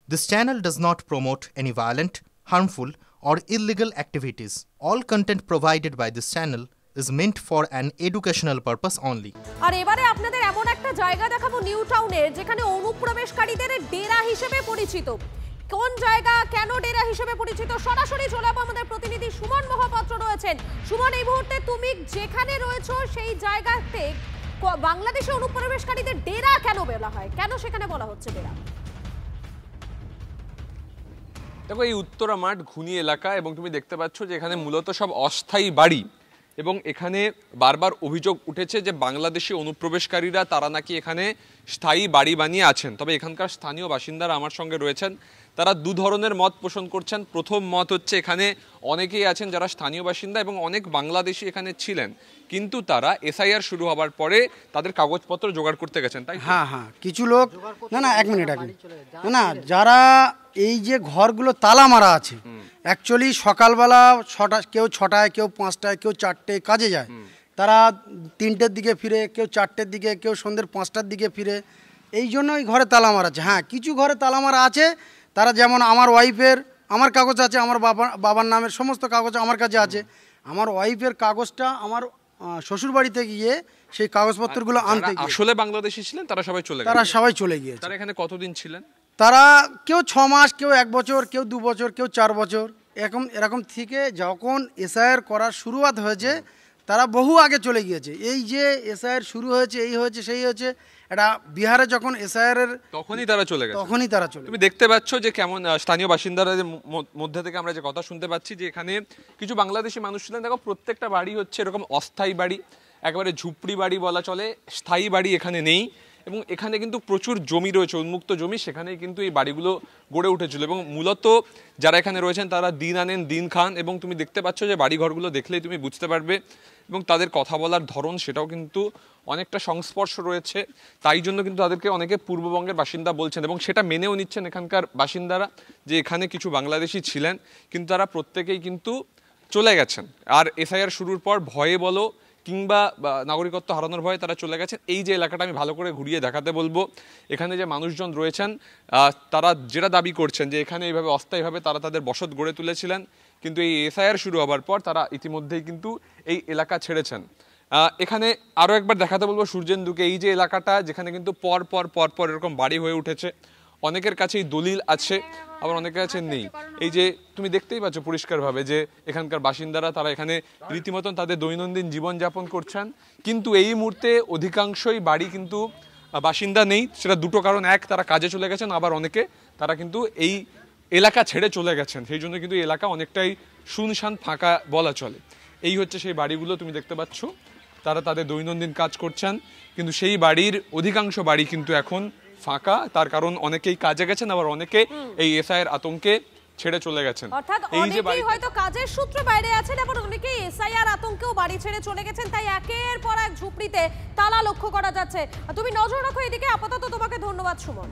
This channel does not promote any violent, harmful, or illegal activities. All content provided by this channel is meant for an educational purpose only. আর এবারে আপনাদের এমন একটা জায়গা দেখাবো new টাউনের, যেখানে অনুপ্রবেশকারীদের ডেরা হিসেবে পরিচিত। কোন জায়গা, কেন ডেরা হিসেবে পরিচিত, সরাসরি চলে যাবো। আমাদের প্রতিনিধি সুমন মহাপাত্র রয়েছেন। সুমন, এই মুহূর্তে তুমি যেখানে রয়েছো সেই জায়গাতে বাংলাদেশে অনুপ্রবেশকারীদের ডেরা কেন বলা হয়, কেন সেখানে বলা হচ্ছে ডেরা? দেখো, এই উত্তরা মাঠ ঘুনি এলাকা এবং তুমি দেখতে পাচ্ছ যে এখানে মূলত সব অস্থায়ী বাড়ি এবং এখানে বারবার অভিযোগ উঠেছে যে বাংলাদেশি অনুপ্রবেশকারীরা তারা নাকি এখানে স্থায়ী বাড়ি বানিয়ে আছেন। তবে এখানকার স্থানীয় বাসিন্দারা আমার সঙ্গে রয়েছেন, তারা দু ধরনের মত পোষণ করছেন। প্রথম মত হচ্ছে এখানে অনেকেই আছেন যারা স্থানীয় বাসিন্দা এবং অনেক বাংলাদেশি এখানে ছিলেন, কিন্তু তারা এসআইআর শুরু হওয়ার পরে তাদের কাগজপত্র জোগাড় করতে গেছেন। তাই হ্যাঁ, কিছু লোক এক মিনিট যারা এই যে ঘরগুলো তালা মারা আছে, অ্যাকচুয়ালি সকালবেলা কেউ 6টায়, কেউ 5টায়, কেউ 4টায় কাজে যায়, তারা 3টের দিকে ফিরে, কেউ 4টের দিকে, কেউ সন্ধ্যের 5টার দিকে ফিরে, এই জন্য এই ঘরে তালা মারা আছে। হ্যাঁ, কিছু ঘরে তালা মারা আছে, তারা যেমন আমার ওয়াইফের, আমার কাগজ আছে, আমার বাবার নামের সমস্ত কাগজ আমার কাছে আছে। আমার ওয়াইফের কাগজটা আমার শ্বশুর বাড়িতে গিয়ে সেই কাগজপত্রগুলো আনতে গিয়ে আসলে বাংলাদেশি ছিলেন তারা সবাই চলে গিয়েছে। তারা এখানে কতদিন ছিলেন? তারা কেউ 6 মাস, কেউ 1 বছর, কেউ 2 বছর, কেউ 4 বছর, এরকম থেকে যখন এসআইআর করার শুরুয়াত হয়েছে তারা বহু আগে চলে গিয়েছে। এই যে এসআইআর শুরু হয়েছে, এই হয়েছে সেই হয়েছে, এটা বিহারে যখন এসআইআর এর তখনই তারা চলে গেছে। তুমি দেখতে পাচ্ছ যে কেমন স্থানীয় বাসিন্দাদের মধ্যে থেকে আমরা যে কথা শুনতে পাচ্ছি যে এখানে কিছু বাংলাদেশি মানুষ ছিলেন। দেখো, প্রত্যেকটা বাড়ি হচ্ছে এরকম অস্থায়ী বাড়ি, একেবারে ঝুপড়ি বাড়ি বলা চলে, স্থায়ী বাড়ি এখানে নেই। এবং এখানে কিন্তু প্রচুর জমি রয়েছে, উন্মুক্ত জমি, সেখানেই কিন্তু এই বাড়িগুলো গড়ে উঠেছিল। এবং মূলত যারা এখানে রয়েছেন তারা দিন আনেন দিন খান, এবং তুমি দেখতে পাচ্ছ যে বাড়িঘরগুলো দেখলেই তুমি বুঝতে পারবে, এবং তাদের কথা বলার ধরন সেটাও কিন্তু অনেকটা সংস্পর্শ রয়েছে। তাই জন্য কিন্তু তাদেরকে অনেকে পূর্ববঙ্গের বাসিন্দা বলছেন এবং সেটা মেনেও নিচ্ছেন এখানকার বাসিন্দারা যে এখানে কিছু বাংলাদেশি ছিলেন, কিন্তু তারা প্রত্যেকেই কিন্তু চলে গেছেন। আর এসআইআর শুরুর পর ভয়ে বলো কিংবা নাগরিকত্ব হারানোর ভয়ে তারা চলে গেছেন। এই যে এলাকাটা আমি ভালো করে ঘুরিয়ে দেখাতে বলবো, এখানে যে মানুষজন রয়েছেন তারা যেটা দাবি করছেন যে এখানে এইভাবে অস্থায়ীভাবে তারা তাদের বসত গড়ে তুলেছিলেন, কিন্তু এই এসআইআর শুরু হবার পর তারা ইতিমধ্যেই কিন্তু এই এলাকা ছেড়েছেন। এখানে আরও একবার দেখাতে বলবো সূর্যেন্দুকে, এই যে এলাকাটা যেখানে কিন্তু পর পর এরকম বাড়ি হয়ে উঠেছে, অনেকের কাছেই দলিল আছে আবার অনেকের কাছে নেই। এই যে তুমি দেখতেই পাচ্ছ পরিষ্কারভাবে যে এখানকার বাসিন্দারা তারা এখানে রীতিমতন তাদের দৈনন্দিন জীবনযাপন করছেন, কিন্তু এই মুহূর্তে অধিকাংশই বাড়ি কিন্তু বাসিন্দা নেই। সেটা দুটো কারণ, এক তারা কাজে চলে গেছেন, আবার অনেকে তারা কিন্তু এই এলাকা ছেড়ে চলে গেছেন, সেই জন্য কিন্তু এই এলাকা অনেকটাই শুনশান ফাঁকা বলা চলে। এই হচ্ছে সেই বাড়িগুলো তুমি দেখতে পাচ্ছ, তারা তাদের দৈনন্দিন কাজ করছেন, কিন্তু সেই বাড়ির অধিকাংশ বাড়ি কিন্তু এখন ফাঁকা। তার কারণ অনেকেই কাজে গেছেন, আবার অনেকে এই এসআইআর আতঙ্কে ছেড়ে চলে গেছেন। অর্থাৎ অনেকেই হয়তো কাজের সূত্রে বাইরে আছেন, আবার অনেকেই এসআইআর আতঙ্কেও বাড়ি ছেড়ে চলে গেছেন। তাই একের পর এক ঝুপড়িতে তালা লক্ষ্য করা যাচ্ছে। তুমি নজর রাখো এদিকে। আপাতত তোমাকে ধন্যবাদ সুমন।